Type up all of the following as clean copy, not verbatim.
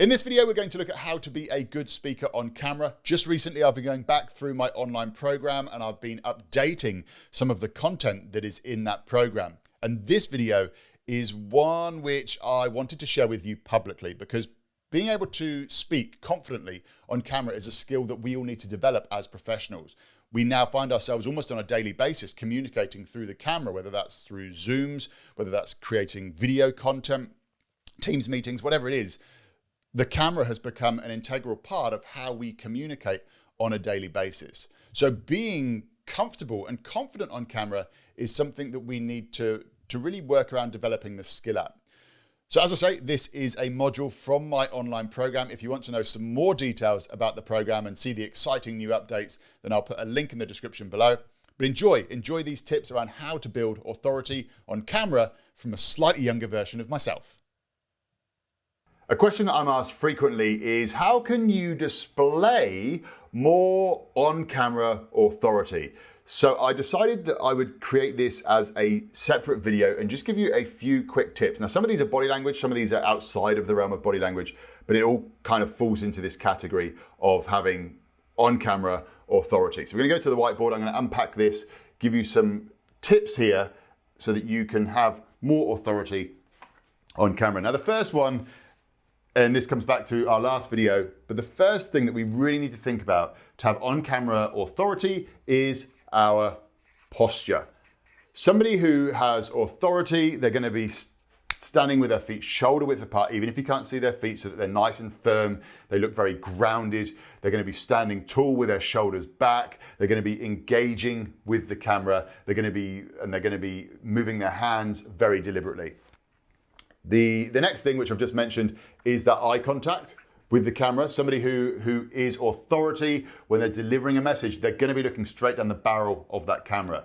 In this video, we're going to look at how to be a good speaker on camera. Just recently, I've been going back through my online program and I've been updating some of the content that is in that program. And this video is one which I wanted to share with you publicly because being able to speak confidently on camera is a skill that we all need to develop as professionals. We now find ourselves almost on a daily basis communicating through the camera, whether that's through Zooms, whether that's creating video content, Teams meetings, whatever it is. The camera has become an integral part of how we communicate on a daily basis. So being comfortable and confident on camera is something that we need to really work around developing the skill at. So as I say, this is a module from my online program. If you want to know some more details about the program and see the exciting new updates, then I'll put a link in the description below. But enjoy these tips around how to build authority on camera from a slightly younger version of myself. A question that I'm asked frequently is, how can you display more on-camera authority? So I decided that I would create this as a separate video and just give you a few quick tips. Now, some of these are body language, some of these are outside of the realm of body language, but it all kind of falls into this category of having on-camera authority. So we're gonna go to the whiteboard, I'm gonna unpack this, give you some tips here so that you can have more authority on camera. Now, the first one, and this comes back to our last video, but the first thing that we really need to think about to have on-camera authority is our posture. Somebody who has authority, they're going to be standing with their feet shoulder width apart, even if you can't see their feet, so that they're nice and firm. They look very grounded. They're going to be standing tall with their shoulders back. They're going to be engaging with the camera. They're going to be moving their hands very deliberately. The next thing, which I've just mentioned, is that eye contact with the camera. Somebody who is authority, when they're delivering a message, they're going to be looking straight down the barrel of that camera.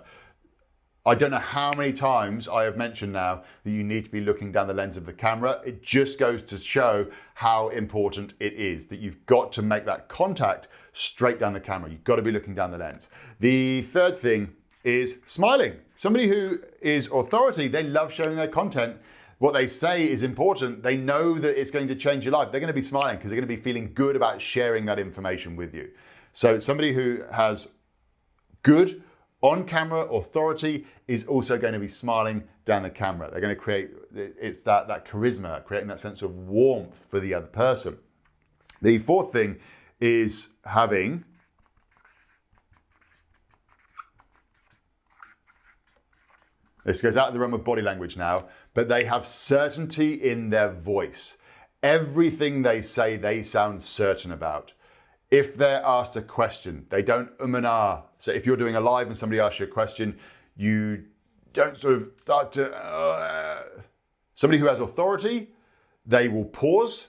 I don't know how many times I have mentioned now that you need to be looking down the lens of the camera. It just goes to show how important it is that you've got to make that contact straight down the camera. You've got to be looking down the lens. The third thing is smiling. Somebody who is authority, they love sharing their content. What they say is important. They know that it's going to change your life. They're going to be smiling because they're going to be feeling good about sharing that information with you. So somebody who has good on-camera authority is also going to be smiling down the camera. They're going to create, it's that charisma, creating that sense of warmth for the other person. The fourth thing is having this goes out of the realm of body language now, but they have certainty in their voice. Everything they say, they sound certain about. If they're asked a question, they don't and ah. So if you're doing a live and somebody asks you a question, you don't sort of start to... Somebody who has authority, they will pause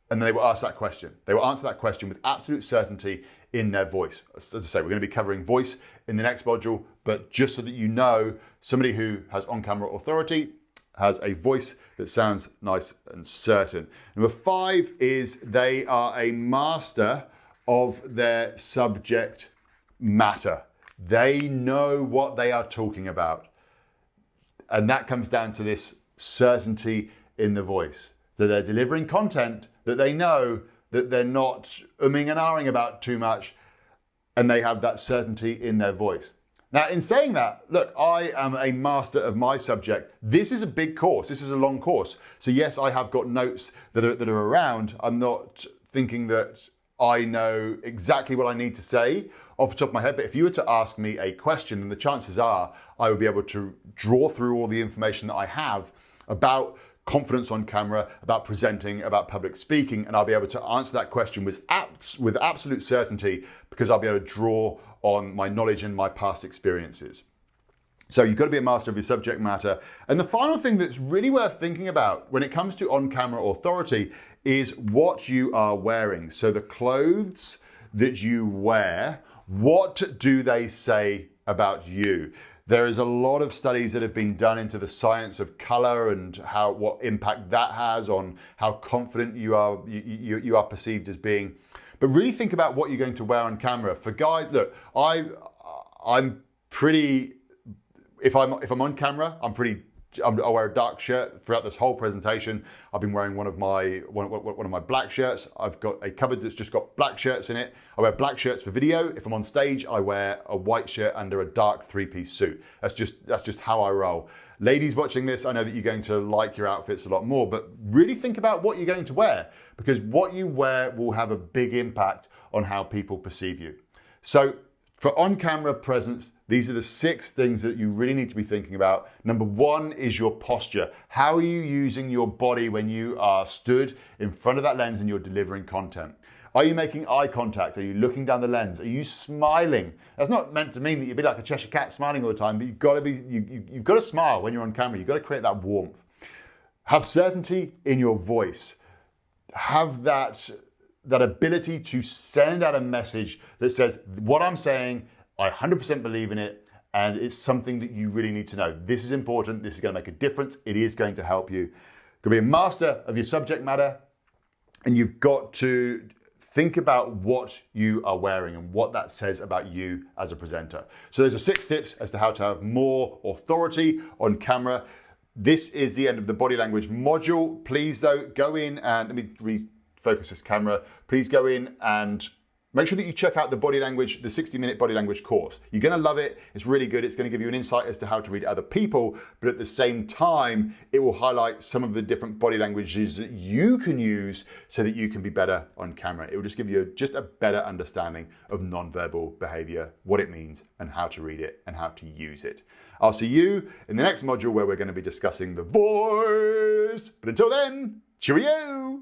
and they will ask that question. They will answer that question with absolute certainty in their voice. As I say, we're going to be covering voice in the next module, but just so that you know, somebody who has on-camera authority has a voice that sounds nice and certain. Number 5 is they are a master of their subject matter. They know what they are talking about. And that comes down to this certainty in the voice. That they're delivering content that they know that they're not umming and ahhing about too much, and they have that certainty in their voice. Now, in saying that, look, I am a master of my subject. This is a big course. This is a long course. So yes, I have got notes that are around. I'm not thinking that I know exactly what I need to say off the top of my head, but if you were to ask me a question, then the chances are I would be able to draw through all the information that I have about confidence on camera, about presenting, about public speaking, and I'll be able to answer that question with absolute certainty because I'll be able to draw on my knowledge and my past experiences. So you've got to be a master of your subject matter. And the final thing that's really worth thinking about when it comes to on-camera authority is what you are wearing. So the clothes that you wear, what do they say about you? There is a lot of studies that have been done into the science of color and what impact that has on how confident you are perceived as being. But really think about what you're going to wear on camera. For guys, look, I'm pretty. If I'm on camera, I'm pretty I wear a dark shirt throughout this whole presentation. I've been wearing one of my black shirts. I've got a cupboard that's just got black shirts in it. I wear black shirts for video. If I'm on stage, I wear a white shirt under a dark 3-piece suit. That's just how I roll. Ladies watching this, I know that you're going to like your outfits a lot more, but really think about what you're going to wear, because what you wear will have a big impact on how people perceive you. So for on-camera presence, these are the 6 things that you really need to be thinking about. Number 1 is your posture. How are you using your body when you are stood in front of that lens and you're delivering content? Are you making eye contact? Are you looking down the lens? Are you smiling? That's not meant to mean that you'd be like a Cheshire cat smiling all the time, but you've got to smile when you're on camera. You've got to create that warmth. Have certainty in your voice. Have that ability to send out a message that says, what I'm saying, I 100% believe in it, and it's something that you really need to know. This is important. This is going to make a difference. It is going to help you. You've got to be a master of your subject matter, and you've got to think about what you are wearing and what that says about you as a presenter. So those are 6 tips as to how to have more authority on camera. This is the end of the body language module. Please, though, go in and let me refocus this camera. Please go in and make sure that you check out the body language, the 60-minute body language course. You're going to love it. It's really good. It's going to give you an insight as to how to read other people, but at the same time, it will highlight some of the different body languages that you can use so that you can be better on camera. It will just give you just a better understanding of nonverbal behavior, what it means, and how to read it and how to use it. I'll see you in the next module where we're going to be discussing the voice. But until then, cheerio!